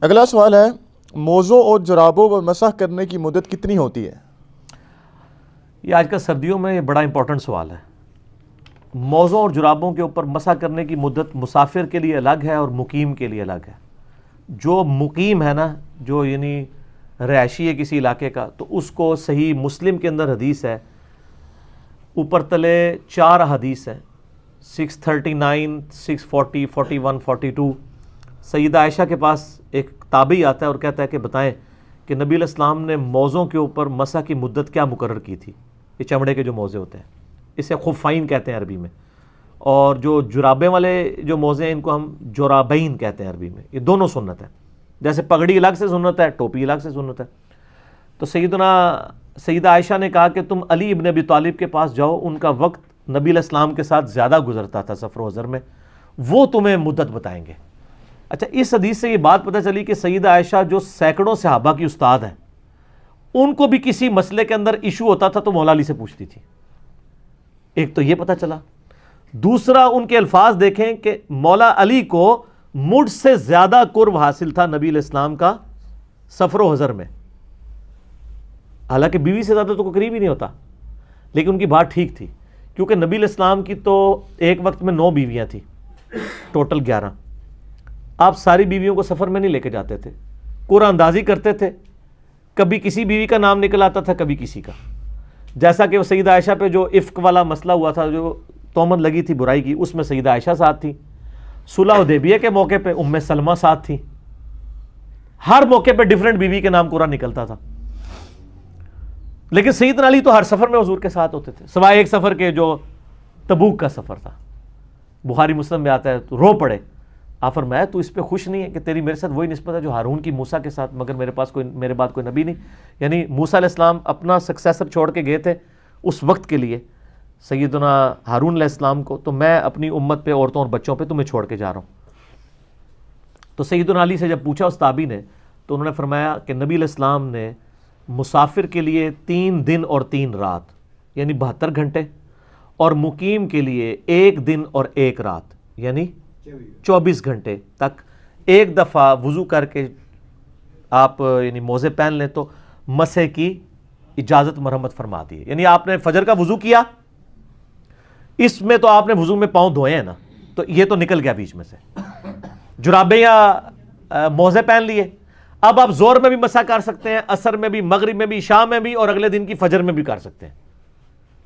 اگلا سوال ہے، موزوں اور جرابوں پر مسح کرنے کی مدت کتنی ہوتی ہے؟ یہ آج کل سردیوں میں یہ بڑا امپورٹنٹ سوال ہے۔ موزوں اور جرابوں کے اوپر مسح کرنے کی مدت مسافر کے لیے الگ ہے اور مقیم کے لیے الگ ہے۔ جو مقیم ہے نا، جو یعنی رہائشی ہے کسی علاقے کا، تو اس کو صحیح مسلم کے اندر حدیث ہے، اوپر تلے 4 حدیث ہیں، 639 640 41 42۔ سیدہ عائشہ کے پاس ایک تابعی آتا ہے اور کہتا ہے کہ بتائیں کہ نبی علیہ السلام نے موزوں کے اوپر مسح کی مدت کیا مقرر کی تھی؟ یہ چمڑے کے جو موزے ہوتے ہیں، اسے خفین کہتے ہیں عربی میں، اور جو جرابیں والے جو موزے ہیں ان کو ہم جرابین کہتے ہیں عربی میں۔ یہ دونوں سنت ہے، جیسے پگڑی الگ سے سنت ہے، ٹوپی الگ سے سنت ہے۔ تو سیدہ عائشہ نے کہا کہ تم علی ابن ابی طالب کے پاس جاؤ، ان کا وقت نبی علیہ السلام کے ساتھ زیادہ گزرتا تھا سفر و حضر میں، وہ تمہیں مدت بتائیں گے۔ اچھا، اس حدیث سے یہ بات پتہ چلی کہ سیدہ عائشہ جو سینکڑوں صحابہ کی استاد ہیں، ان کو بھی کسی مسئلے کے اندر ایشو ہوتا تھا تو مولا علی سے پوچھتی تھی۔ ایک تو یہ پتہ چلا، دوسرا ان کے الفاظ دیکھیں کہ مولا علی کو مجھ سے زیادہ قرب حاصل تھا نبی علیہ السلام کا سفر و حضر میں، حالانکہ بیوی سے زیادہ تو کوئی قریب ہی نہیں ہوتا، لیکن ان کی بات ٹھیک تھی، کیونکہ نبی علیہ السلام کی تو ایک وقت میں 9 بیویاں تھیں، ٹوٹل 11۔ آپ ساری بیویوں کو سفر میں نہیں لے کے جاتے تھے، قرعہ اندازی کرتے تھے، کبھی کسی بیوی کا نام نکل آتا تھا، کبھی کسی کا، جیسا کہ وہ سیدہ عائشہ پہ جو افک والا مسئلہ ہوا تھا، جو تہمت لگی تھی برائی کی، اس میں سیدہ عائشہ ساتھ تھی۔ صلح حدیبیہ کے موقع پہ ام سلمہ ساتھ تھی، ہر موقع پہ ڈیفرنٹ بیوی کے نام قرعہ نکلتا تھا، لیکن سیدنا علی تو ہر سفر میں حضور کے ساتھ ہوتے تھے، سوائے ایک سفر کے جو تبوک کا سفر تھا۔ بخاری مسلم میں آتا ہے تو رو پڑے، آپ فرمایا تو اس پہ خوش نہیں ہے کہ تیری میرے ساتھ وہی نسبت ہے جو ہارون کی موسیٰ کے ساتھ، مگر میرے بعد کوئی نبی نہیں۔ یعنی موسیٰ علیہ السلام اپنا سکسیسر چھوڑ کے گئے تھے اس وقت کے لیے سیدنا ہارون علیہ السلام کو، تو میں اپنی امت پہ، عورتوں اور بچوں پہ تمہیں چھوڑ کے جا رہا ہوں۔ تو سیدنا علی سے جب پوچھا اس تابعی نے، تو انہوں نے فرمایا کہ نبی علیہ السلام نے مسافر کے لیے 3 دن اور 3 رات یعنی 72 گھنٹے، اور مقیم کے لیے 1 دن اور 1 رات یعنی 24 گھنٹے تک ایک دفعہ وضو کر کے آپ یعنی موزے پہن لیں تو مسح کی اجازت مرحمت فرما دی ہے۔ یعنی آپ نے فجر کا وضو کیا، اس میں تو آپ نے وضو میں پاؤں دھوئے ہیں نا، تو یہ تو نکل گیا بیچ میں سے، جرابیں یا موزے پہن لیے، اب آپ زور میں بھی مسح کر سکتے ہیں، عصر میں بھی، مغرب میں بھی، شام میں بھی، اور اگلے دن کی فجر میں بھی کر سکتے ہیں،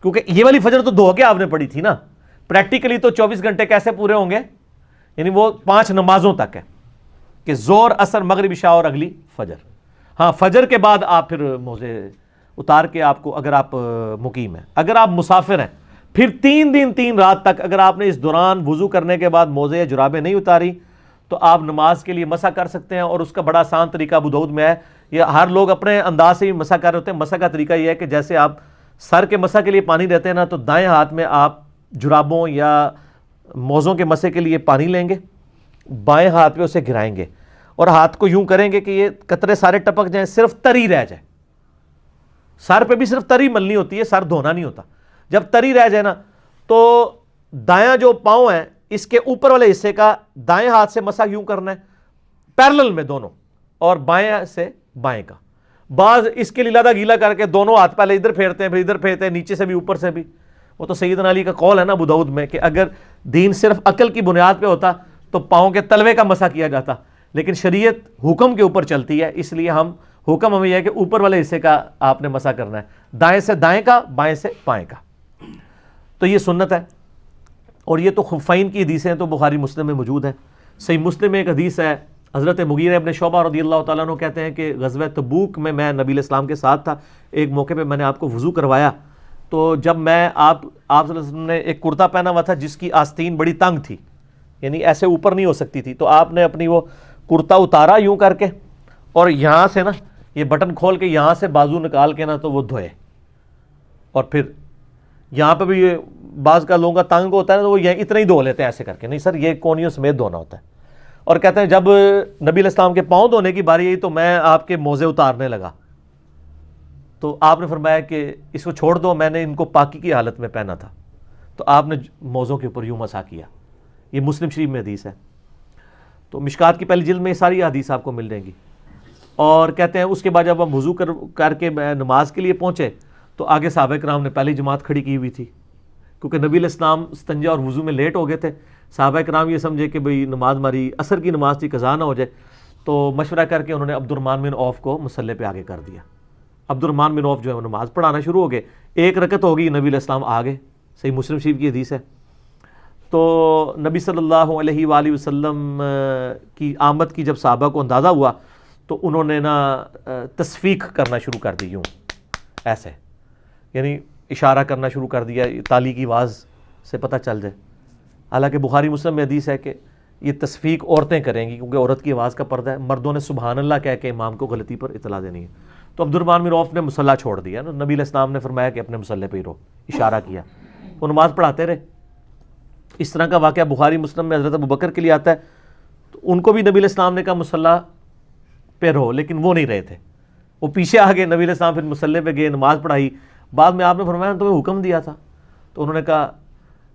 کیونکہ یہ والی فجر تو دھو کے آپ نے پڑھی تھی نا۔ پریکٹیکلی تو 24 گھنٹے کیسے پورے ہوں گے؟ یعنی وہ 5 نمازوں تک ہے کہ زور، عصر، مغرب، عشاء اور اگلی فجر۔ ہاں، فجر کے بعد آپ پھر موزے اتار کے آپ کو، اگر آپ مقیم ہیں، اگر آپ مسافر ہیں، پھر 3 دن 3 رات تک اگر آپ نے اس دوران وضو کرنے کے بعد موزے یا جرابیں نہیں اتاری تو آپ نماز کے لیے مسح کر سکتے ہیں، اور اس کا بڑا آسان طریقہ ابو داؤد میں ہے۔ یہ ہر لوگ اپنے انداز سے بھی مسح کر رہے ہوتے ہیں۔ مسح کا طریقہ یہ ہے کہ جیسے آپ سر کے مسح کے لیے پانی دیتے ہیں نا، تو دائیں ہاتھ میں آپ جرابوں یا موزوں کے مسح کے لیے پانی لیں گے، بائیں ہاتھ پہ اسے گرائیں گے، اور ہاتھ کو یوں کریں گے کہ یہ قطرے سارے ٹپک جائیں، صرف تری رہ جائے۔ سر پہ بھی صرف تری ملنی ہوتی ہے، سر دھونا نہیں ہوتا۔ جب تری رہ جائے نا، تو دایاں جو پاؤں ہیں اس کے اوپر والے حصے کا دائیں ہاتھ سے مسح یوں کرنا ہے، پیرلل میں دونوں، اور بائیں سے بائیں کا۔ بعض اس کے لیے گیلا کر کے دونوں ہاتھ پہلے ادھر پھیرتے ہیں، پھر ادھر پھیرتے ہیں، نیچے سے بھی اوپر سے بھی۔ وہ تو سیدنا علی کا قول ہے نا ابو داؤد میں کہ اگر دین صرف عقل کی بنیاد پہ ہوتا تو پاؤں کے تلوے کا مسح کیا جاتا، لیکن شریعت حکم کے اوپر چلتی ہے، اس لیے حکم ہمیں یہ ہے کہ اوپر والے حصے کا آپ نے مسح کرنا ہے، دائیں سے دائیں کا، بائیں سے بائیں کا۔ تو یہ سنت ہے، اور یہ تو خفین کی حدیثیں تو بخاری مسلم میں موجود ہیں۔ صحیح مسلم میں ایک حدیث ہے، حضرت مغیرہ ابن شعبہ رضی اللہ تعالیٰ عنہ کہتے ہیں کہ غزوہ تبوک میں نبی علیہ السلام کے ساتھ تھا، ایک موقع پہ میں نے آپ کو وضو کروایا، تو جب میں آپ صلی اللہ علیہ وسلم نے ایک کرتا پہنا ہوا تھا جس کی آستین بڑی تنگ تھی، یعنی ایسے اوپر نہیں ہو سکتی تھی، تو آپ نے اپنی وہ کرتا اتارا یوں کر کے، اور یہاں سے نا یہ بٹن کھول کے یہاں سے بازو نکال کے نا تو وہ دھوئے، اور پھر یہاں پہ بھی بعض کا لوگوں کا تنگ ہوتا ہے نا، تو وہ اتنا ہی دھو لیتے ہیں ایسے کر کے، نہیں سر یہ کونیوں سمیت دھونا ہوتا ہے۔ اور کہتے ہیں جب نبی علیہ السلام کے پاؤں دھونے کی باری آئی تو میں آپ کے موزے اتارنے لگا، تو آپ نے فرمایا کہ اس کو چھوڑ دو، میں نے ان کو پاکی کی حالت میں پہنا تھا، تو آپ نے موزوں کے اوپر یوں مسح کیا۔ یہ مسلم شریف میں حدیث ہے۔ تو مشکات کی پہلی جلد میں یہ ساری حدیث آپ کو مل جائیں گی. اور کہتے ہیں اس کے بعد جب ہم وضو کر کے نماز کے لیے پہنچے تو آگے صحابہ کرام نے پہلی جماعت کھڑی کی ہوئی تھی, کیونکہ نبی علیہ السلام استنجا اور وضو میں لیٹ ہو گئے تھے. صحابہ کرام یہ سمجھے کہ بھئی نماز ہماری عصر کی نماز تھی, قضا نہ ہو جائے, تو مشورہ کر کے انہوں نے عبد الرحمن بن عوف کو مصلی پہ آگے کر دیا. عبد الرحمن بن عوف جو ہے وہ نماز پڑھانا شروع ہو گئے. ایک رکعت ہوگی, نبی علیہ السلام آگے, صحیح مسلم شریف کی حدیث ہے. تو نبی صلی اللہ علیہ وآلہ وسلم کی آمد کی جب صحابہ کو اندازہ ہوا تو انہوں نے نا تصفیق کرنا شروع کر دی, یوں ایسے, یعنی اشارہ کرنا شروع کر دیا تالی کی آواز سے پتہ چل جائے. حالانکہ بخاری مسلم میں حدیث ہے کہ یہ تصفیق عورتیں کریں گی کیونکہ عورت کی آواز کا پردہ ہے, مردوں نے سبحان اللہ کہہ کے امام کو غلطی پر اطلاع دینی ہے. تو عبد الرحمن بن عوف نے مصلی چھوڑ دیا, نبی علیہ السلام نے فرمایا کہ اپنے مصلی پہ ہی رہو, اشارہ کیا, وہ نماز پڑھاتے رہے. اس طرح کا واقعہ بخاری مسلم میں حضرت ابوبکر کے لیے آتا ہے, تو ان کو بھی نبی علیہ السلام نے کہا مصلی پہ رہو, لیکن وہ نہیں رہے تھے, وہ پیچھے آ گئے. نبی علیہ السلام پھر مصلی پہ گئے, نماز پڑھائی. بعد میں آپ نے فرمایا تمہیں حکم دیا تھا, تو انہوں نے کہا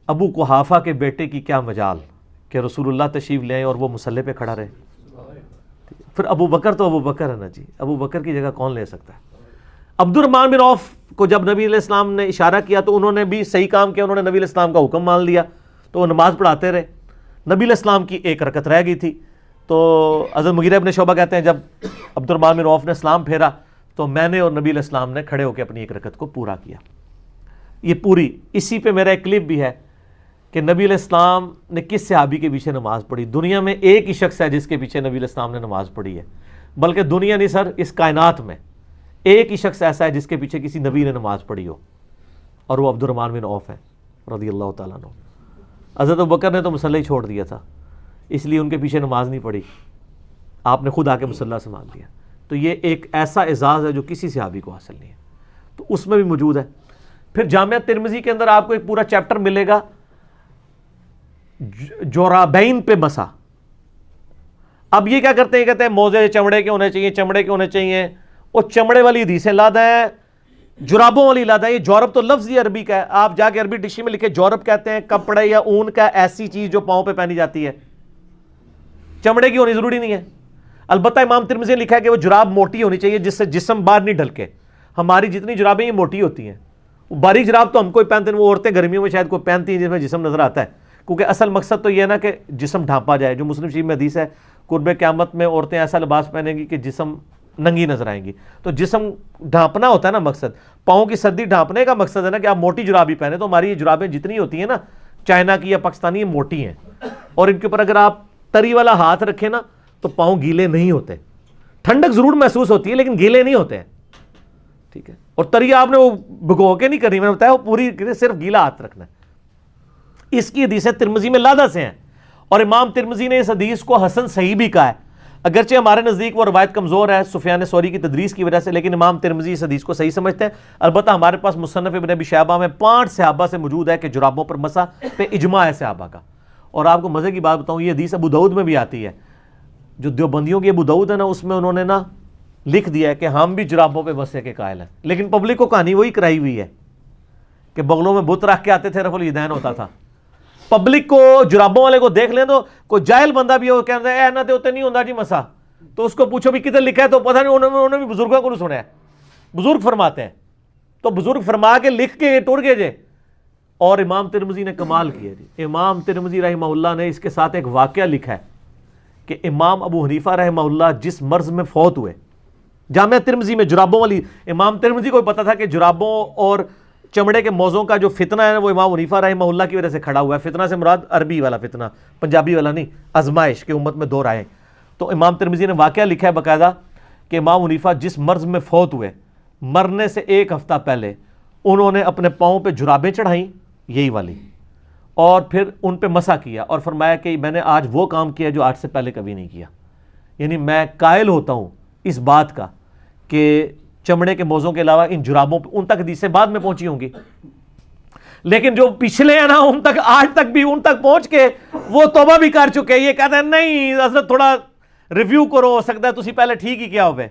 ابو قحافہ کے بیٹے کی کیا مجال کہ رسول اللہ تشریف لے آئیں اور وہ مصلی پہ کھڑا رہے. پھر ابو بکر تو ابو بکر ہے نا جی, ابو بکر کی جگہ کون لے سکتا ہے. عبد الرحمن بن عوف کو جب نبی علیہ السلام نے اشارہ کیا تو انہوں نے بھی صحیح کام کیا, انہوں نے نبی علیہ السلام کا حکم مان لیا, تو وہ نماز پڑھاتے رہے. نبی علیہ السلام کی ایک رکعت رہ گئی تھی, تو حضرت مغیرہ ابن شعبہ کہتے ہیں جب عبد الرحمن بن عوف نے سلام پھیرا تو میں نے اور نبی علیہ السلام نے کھڑے ہو کے اپنی ایک رکعت کو پورا کیا. یہ پوری, اسی پہ میرا ایک کلپ بھی ہے کہ نبی علیہ السلام نے کس صحابی کے پیچھے نماز پڑھی. دنیا میں ایک ہی شخص ہے جس کے پیچھے نبی علیہ السلام نے نماز پڑھی ہے, بلکہ دنیا نہیں سر, اس کائنات میں ایک ہی شخص ایسا ہے جس کے پیچھے کسی نبی نے نماز پڑھی ہو, اور وہ عبد الرحمن بن عوف ہے رضی اللہ تعالیٰ عنہ. حضرت ابوبکر نے تو مصلی چھوڑ دیا تھا, اس لیے ان کے پیچھے نماز نہیں پڑھی, آپ نے خود آ کے مصلی سنبھال لیا. تو یہ ایک ایسا اعزاز ہے جو کسی صحابی کو حاصل نہیں ہے, تو اس میں بھی موجود ہے. پھر جامعہ ترمذی کے اندر آپ کو ایک پورا چیپٹر ملے گا جورابین پہ مسا. اب یہ کیا کرتے ہیں, کہتے ہیں موزے چمڑے کے ہونے چاہیے, چمڑے کے ہونے چاہیے. وہ چمڑے والی حدیثیں لادا ہے, جرابوں والی لادا ہے. یہ جورب تو لفظ ہی عربی کا ہے, آپ جا کے عربی ڈکشنری میں لکھے جورب کہتے ہیں کپڑے یا اون کا ایسی چیز جو پاؤں پہ پہنی جاتی ہے, چمڑے کی ہونی ضروری نہیں ہے. البتہ امام ترمذی نے لکھا ہے کہ وہ جراب موٹی ہونی چاہیے جس سے جسم باہر نہیں ڈھلکے. ہماری جتنی جرابیں یہ موٹی ہوتی ہیں, باریک جراب تو ہم کوئی پہنتے ہیں, وہ عورتیں گرمیوں میں شاید کوئی پہنتی ہیں جس میں جسم نظر آتا ہے, کیونکہ اصل مقصد تو یہ ہے نا کہ جسم ڈھانپا جائے. جو مسلم شریف میں حدیث ہے قرب قیامت میں عورتیں ایسا لباس پہنیں گی کہ جسم ننگی نظر آئیں گی. تو جسم ڈھانپنا ہوتا ہے نا مقصد, پاؤں کی سردی ڈھانپنے کا مقصد ہے نا کہ آپ موٹی جراب ہی پہنے. تو ہماری یہ جرابیں جتنی ہوتی ہیں نا چائنا کی یا پاکستانی, یہ موٹی ہیں, اور ان کے اوپر اگر آپ تری والا ہاتھ رکھیں نا تو پاؤں گیلے نہیں ہوتے. ٹھنڈک ضرور محسوس ہوتی ہے لیکن گیلے نہیں ہوتے ہیں, ٹھیک ہے. اور تری آپ نے وہ بھگو کے نہیں کرنی, میں نے بتایا وہ پوری صرف گیلا ہاتھ رکھنا ہے. اس کی حدیثیں ترمذی میں لادا سے ہیں, اور امام ترمذی نے اس حدیث کو حسن صحیح بھی کہا ہے. اگرچہ ہمارے نزدیک وہ روایت کمزور ہے سفیان ثوری کی تدریس کی وجہ سے, لیکن امام ترمذی اس حدیث کو صحیح سمجھتے ہیں. البتہ ہمارے پاس مصنف ابن ابی شیبہ میں 5 صحابہ سے موجود ہے کہ جرابوں پر مسح پہ اجماع ہے صحابہ کا. اور آپ کو مزے کی بات بتاؤں, یہ حدیث ابو داؤد میں بھی آتی ہے. جو دیوبندیوں کی ابو داؤد ہے نا, اس میں انہوں نے نا لکھ دیا ہے کہ ہم بھی جرابوں پہ مسح کے قائل ہیں, لیکن پبلک کو کہانی وہی کرائی ہوئی ہے کہ بغلوں میں بت رکھ کے آتے تھے, رفع الیدین ہوتا تھا. پبلک کو جرابوں والے کو دیکھ لیں تو کوئی جاہل بندہ بھی ہو کہتا ہے نہ ہوتے نہیں ہوتا جی مسا, تو اس کو پوچھو بھی کدھر لکھا ہے, تو پتہ نہیں انہوں نے بھی بزرگوں کو نہیں سنا ہے. بزرگ فرماتے ہیں تو بزرگ فرما کے لکھ کے ٹوڑ گئے جے. اور امام ترمذی نے کمال کیا جی. امام ترمذی رحمہ اللہ نے اس کے ساتھ ایک واقعہ لکھا ہے کہ امام ابو حنیفہ رحمہ اللہ جس مرض میں فوت ہوئے, جامعہ ترمذی میں جرابوں والی, امام ترمذی کو پتا تھا کہ جرابوں اور چمڑے کے موزوں کا جو فتنہ ہے وہ امام حنیفہ رحمہ اللہ کی وجہ سے کھڑا ہوا ہے. فتنہ سے مراد عربی والا فتنہ, پنجابی والا نہیں, آزمائش کہ امت میں 2 رائے. تو امام ترمذی نے واقعہ لکھا ہے باقاعدہ کہ امام حنیفہ جس مرض میں فوت ہوئے, مرنے سے 1 ہفتہ پہلے انہوں نے اپنے پاؤں پہ جرابیں چڑھائیں یہی والی, اور پھر ان پہ مسح کیا, اور فرمایا کہ میں نے آج وہ کام کیا جو آج سے پہلے کبھی نہیں کیا. یعنی میں قائل ہوتا ہوں اس بات کا کہ چمڑے کے موزوں کے علاوہ ان جرابوں پہ, ان تک حدیثیں بعد میں پہنچی ہوں گی, لیکن جو پچھلے ہیں نا ان تک آج تک بھی ان تک پہنچ کے وہ توبہ بھی کر چکے. یہ کہتے ہیں نہیں حضرت تھوڑا ریویو کرو, ہو سکتا ہے تسی پہلے ٹھیک ہی کیا ہوئے,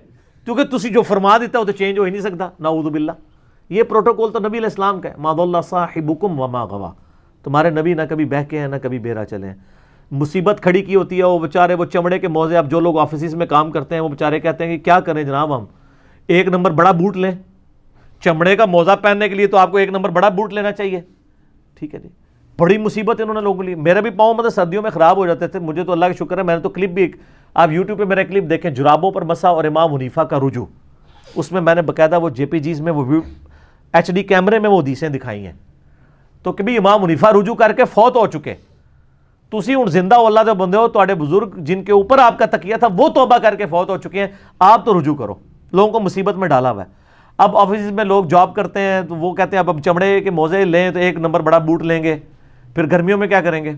کیونکہ تسی جو فرما دیتا ہو تو چینج ہو ہی نہیں سکتا, نعوذ باللہ. یہ پروٹوکول تو نبی علیہ السلام کا ہے, ما ضل صاحبکم وما غوا, تمہارے نبی نہ کبھی بہکے ہیں نہ کبھی بہرا چلے ہیں. مصیبت کھڑی کی ہوتی ہے وہ بیچارے وہ چمڑے کے موزے. اب جو لوگ آفیسز میں کام کرتے ہیں وہ بیچارے کہتے ہیں کہ کیا کریں جناب, ہم ایک نمبر بڑا بوٹ لیں. چمڑے کا موزہ پہننے کے لیے تو آپ کو ایک نمبر بڑا بوٹ لینا چاہیے. ٹھیک ہے جی, بڑی مصیبت انہوں نے لوگوں کے لیے. میرے بھی پاؤں مطلب سردیوں میں خراب ہو جاتے تھے, مجھے تو اللہ کا شکر ہے میں نے تو کلپ بھی آپ یوٹیوب پہ میرا کلپ دیکھیں, جرابوں پر مسح اور امام حنیفہ کا رجوع, اس میں میں نے باقاعدہ وہ جے پی جیز میں وہ ایچ ڈی کیمرے میں وہ حدیثیں دکھائی ہیں. تو کہ بھی امام حنیفہ رجوع کر کے فوت ہو چکے, تسی ہوں زندہ ہو اللہ دے بندے ہو, تواڈے بزرگ جن کے اوپر آپ کا تکیہ تھا وہ توبہ کر کے فوت ہو چکے ہیں, آپ تو رجوع کرو. لوگوں کو مصیبت میں ڈالا ہوا ہے. اب آفیسز میں لوگ جاب کرتے ہیں تو وہ کہتے ہیں اب چمڑے کے موزے لیں تو ایک نمبر بڑا بوٹ لیں گے, پھر گرمیوں میں کیا کریں گے,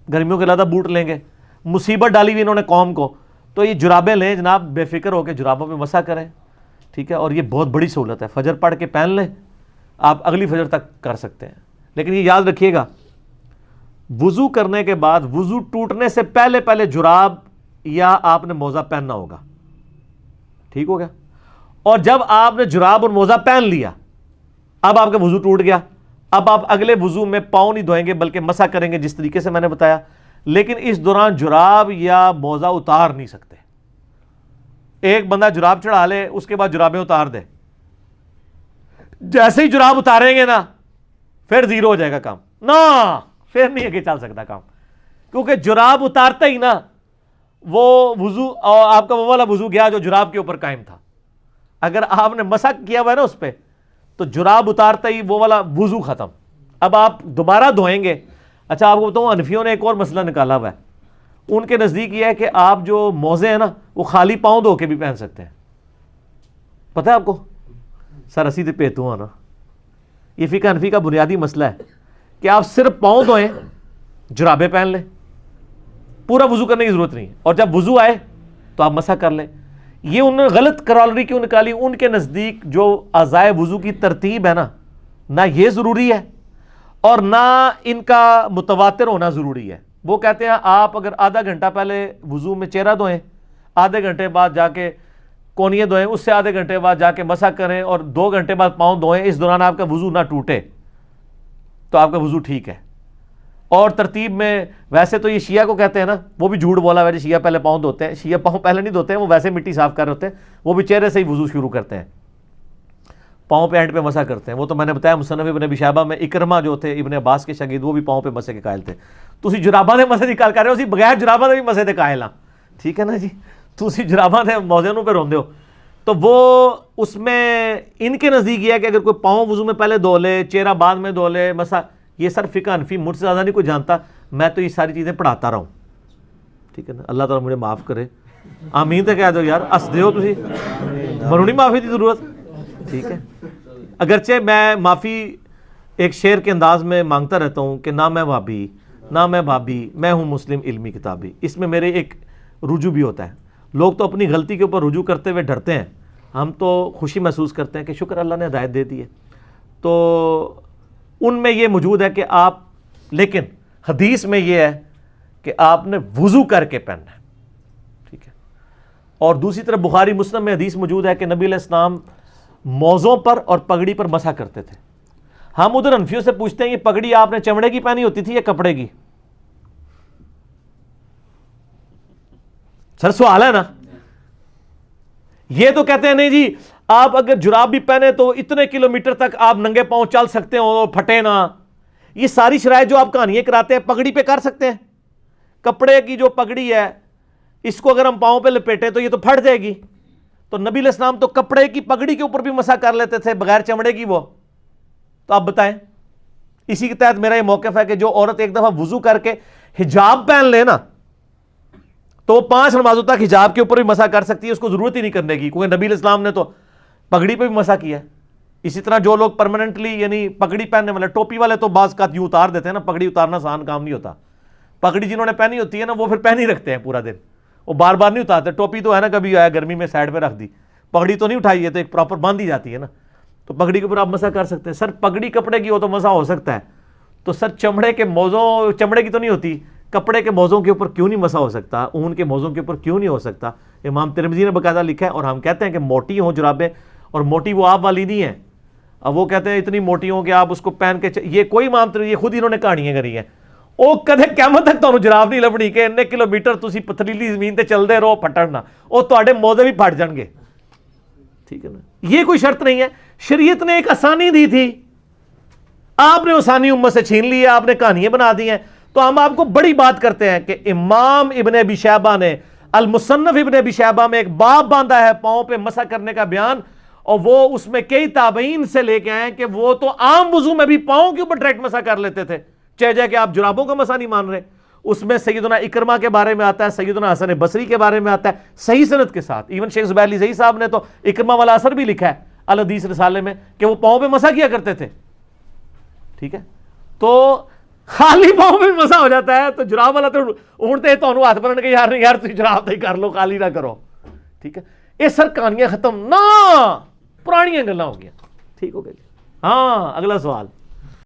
گرمیوں کے علیحدہ بوٹ لیں گے. مصیبت ڈالی ہوئی انہوں نے قوم کو. تو یہ جرابیں لیں جناب, بے فکر ہو کے جرابوں پہ مسح کریں. ٹھیک ہے, اور یہ بہت بڑی سہولت ہے. فجر پڑھ کے پہن لیں, آپ اگلی فجر تک کر سکتے ہیں. لیکن یہ یاد رکھیے گا, وضو کرنے کے بعد وضو ٹوٹنے سے پہلے پہلے جراب یا آپ نے موزہ پہننا ہوگا. ٹھیک ہو گیا. اور جب آپ نے جراب اور موزہ پہن لیا, اب آپ کا وضو ٹوٹ گیا. اب آپ اگلے وضو میں پاؤں نہیں دھوئیں گے بلکہ مسح کریں گے جس طریقے سے میں نے بتایا. لیکن اس دوران جراب یا موزہ اتار نہیں سکتے. ایک بندہ جراب چڑھا لے, اس کے بعد جرابیں اتار دے, جیسے ہی جراب اتاریں گے نا پھر زیرو ہو جائے گا کام. نا پھر نہیں آگے چل سکتا کام, کیونکہ جراب اتارتا ہی نا وہ وضو, اور آپ کا وہ والا وضو گیا جو جراب کے اوپر قائم تھا. اگر آپ نے مسح کیا ہوا ہے نا اس پہ, تو جراب اتارتا ہی وہ والا وضو ختم. اب آپ دوبارہ دھوئیں گے. اچھا آپ کو بتاؤں, حنفیوں نے ایک اور مسئلہ نکالا ہوا ہے. ان کے نزدیک یہ ہے کہ آپ جو موزے ہیں نا وہ خالی پاؤں دھو کے بھی پہن سکتے ہیں. پتہ ہے آپ کو سر اسی تے پیتو نا, یہ فقہ حنفی کا بنیادی مسئلہ ہے کہ آپ صرف پاؤں دھوئیں, جرابیں پہن لیں, پورا وضو کرنے کی ضرورت نہیں. اور جب وضو آئے تو آپ مسح کر لیں. یہ انہوں نے غلط کرالری کیوں نکالی؟ ان کے نزدیک جو اعضائے وضو کی ترتیب ہے نا, نہ یہ ضروری ہے اور نہ ان کا متواتر ہونا ضروری ہے. وہ کہتے ہیں آپ اگر آدھا گھنٹہ پہلے وضو میں چہرہ دھوئیں, آدھے گھنٹے بعد جا کے کونیے دھوئیں, اس سے آدھے گھنٹے بعد جا کے مسح کریں, اور 2 گھنٹے بعد پاؤں دھوئیں, اس دوران آپ کا وضو نہ ٹوٹے تو آپ کا وضو ٹھیک ہے. اور ترتیب میں ویسے تو یہ شیعہ کو کہتے ہیں نا, وہ بھی جھوٹ بولا ہے, شیعہ پہلے پاؤں دھوتے ہیں. شیعہ پاؤں پہلے نہیں دھوتے ہیں, وہ ویسے مٹی صاف کر رہے ہوتے ہیں, وہ بھی چہرے سے ہی وضو شروع کرتے ہیں, پاؤں پہ اینڈ پہ مسح کرتے ہیں. وہ تو میں نے بتایا مصنف ابن ابی شیبہ میں اکرمہ جو تھے ابن عباس کے شاگرد, وہ بھی پاؤں پہ مسح کے قائل تھے. تسی جراباں دے مسح دی گل کر رہے ہو, اسی بغیر جراباں دے بھی مسح دے قائل ہاں. ٹھیک ہے نا جی, تسی جراباں دے موزے نوں پہ روندے ہو. تو وہ اس میں ان کے نزدیک یہ ہے کہ اگر کوئی پاؤں وضو میں پہلے دھو لے, چہرہ بعد میں دھو لے, مسح, یہ سر فقہ حنفی مجھ سے زیادہ نہیں کوئی جانتا, میں تو یہ ساری چیزیں پڑھاتا رہا ہوں. ٹھیک ہے نا, اللہ تعالیٰ مجھے معاف کرے. آمین تو کہہ دو یار, ہس دے ہو تسی, منو نہیں معافی دی ضرورت. ٹھیک ہے, اگرچہ میں معافی ایک شعر کے انداز میں مانگتا رہتا ہوں کہ نہ میں وہابی نہ میں بھابی, میں ہوں مسلم علمی کتابی. اس میں میرے ایک رجوع بھی ہوتا ہے. لوگ تو اپنی غلطی کے اوپر رجوع کرتے ہوئے ڈرتے ہیں, ہم تو خوشی محسوس کرتے ہیں کہ شکر اللہ نے ہدایت دے دی ہے. تو ان میں یہ موجود ہے کہ آپ, لیکن حدیث میں یہ ہے کہ آپ نے وضو کر کے پہننا ہے. ٹھیک ہے, اور دوسری طرف بخاری مسلم میں حدیث موجود ہے کہ نبی علیہ السلام موزوں پر اور پگڑی پر مسح کرتے تھے. ہم ادھر حنفیوں سے پوچھتے ہیں یہ پگڑی آپ نے چمڑے کی پہنی ہوتی تھی یا کپڑے کی؟ سر سوال ہے نا. یہ تو کہتے ہیں نہیں جی آپ اگر جراب بھی پہنے تو اتنے کلومیٹر تک آپ ننگے پاؤں چل سکتے ہو, پھٹے نہ. یہ ساری شرائط جو آپ کہانیاں کراتے ہیں پگڑی پہ کر سکتے ہیں. کپڑے کی جو پگڑی ہے اس کو اگر ہم پاؤں پہ لپیٹیں تو یہ تو پھٹ جائے گی. تو نبی علیہ السلام تو کپڑے کی پگڑی کے اوپر بھی مسح کر لیتے تھے بغیر چمڑے کی. وہ تو آپ بتائیں. اسی کے تحت میرا یہ موقف ہے کہ جو عورت ایک دفعہ وضو کر کے حجاب پہن لے نا تو وہ 5 نمازوں تک حجاب کے اوپر بھی مسح کر سکتی ہے, اس کو ضرورت ہی نہیں کرنے کی, کیونکہ نبی علیہ السلام نے تو پگڑی پہ بھی مسح کیا ہے. اسی طرح جو لوگ پرماننٹلی یعنی پگڑی پہننے والے, ٹوپی والے تو بعض کا یوں اتار دیتے ہیں نا, پگڑی اتارنا آسان کام نہیں ہوتا. پگڑی جنہوں نے پہنی ہوتی ہے نا وہ پھر پہن ہی رکھتے ہیں پورا دن, وہ بار بار نہیں اتارتے. ٹوپی تو ہے نا کبھی آیا گرمی میں سائڈ پہ رکھ دی, پگڑی تو نہیں اٹھائی ہے, تو ایک پراپر باندھ دی جاتی ہے نا, تو پگڑی کے اوپر آپ مسح کر سکتے ہیں. سر پگڑی کپڑے کی ہو تو مسح ہو سکتا ہے, تو سر چمڑے کے موزوں, چمڑے کی تو نہیں ہوتی, کپڑے کے موزوں کے اوپر کیوں نہیں مسح ہو سکتا, اون کے موزوں کے اوپر کیوں نہیں ہو سکتا؟ امام ترمذی نے باقاعدہ لکھا ہے. اور ہم کہتے ہیں کہ موٹی ہوں جرابیں, اور موٹی وہ آپ والی نہیں ہے. اب وہ کہتے ہیں اتنی موٹی ہوں کہ آپ اس کو پہن کے یہ کوئی امام ترمذی, یہ خود انہوں نے کہانیاں کری ہیں, ਉਹ ਕਦੇ ਕਿਆਮਤ ਤੱਕ ਤੁਹਾਨੂੰ ਜਰਾਬ ਨਹੀਂ ਲੱਭਣੀ ਕਿ ਇੰਨੇ ਕਿਲੋਮੀਟਰ ਤੁਸੀਂ ਪਥਰੀਲੀ ਜ਼ਮੀਨ ਤੇ ਚੱਲਦੇ ਰਹੋ ਫਟਣ ਨਾ, ਉਹ ਤੁਹਾਡੇ ਮੋਢੇ ਵੀ ਫਟ ਜਾਣਗੇ, ٹھیک ہے نا. یہ کوئی شرط نہیں ہے. شریعت نے ایک آسانی دی تھی, آپ نے آسانی امت سے چھین لی ہے, آپ نے کہانیاں بنا دی ہیں. تو ہم آپ کو بڑی بات کرتے ہیں کہ امام ابن ابی شیبہ نے المصنف ابن ابی شیبہ میں ایک باب باندھا ہے پاؤں پہ مسح کرنے کا بیان, اور وہ اس میں کئی تابعین سے لے کے آئے کہ وہ تو عام وضو میں بھی پاؤں کے اوپر ڈائریکٹ مسح کر لیتے تھے, چاہے کہ آپ جرابوں کا مسح نہیں مان رہے. اس میں سیدنا اکرمہ کے بارے میں آتا ہے, سیدنا حسن بصری کے بارے میں آتا ہے صحیح سند کے ساتھ. ایون شیخ زبیر علی زئی صاحب نے تو اکرمہ والا اثر بھی لکھا ہے الحدیث رسالے میں کہ وہ پاؤں پہ مسح کیا کرتے تھے. ٹھیک ہے, تو خالی پاؤں پہ مسح ہو جاتا ہے تو جراب والا تو اونٹتے تو انہوں ہاتھ بننے کے یار نہیں یار تھی جراب نہیں کر لو, خالی نہ کرو. ٹھیک ہے, یہ سر کہانیاں ختم نہ, پرانیاں گلاں ہو گیا. ٹھیک ہو گیا. ہاں اگلا سوال.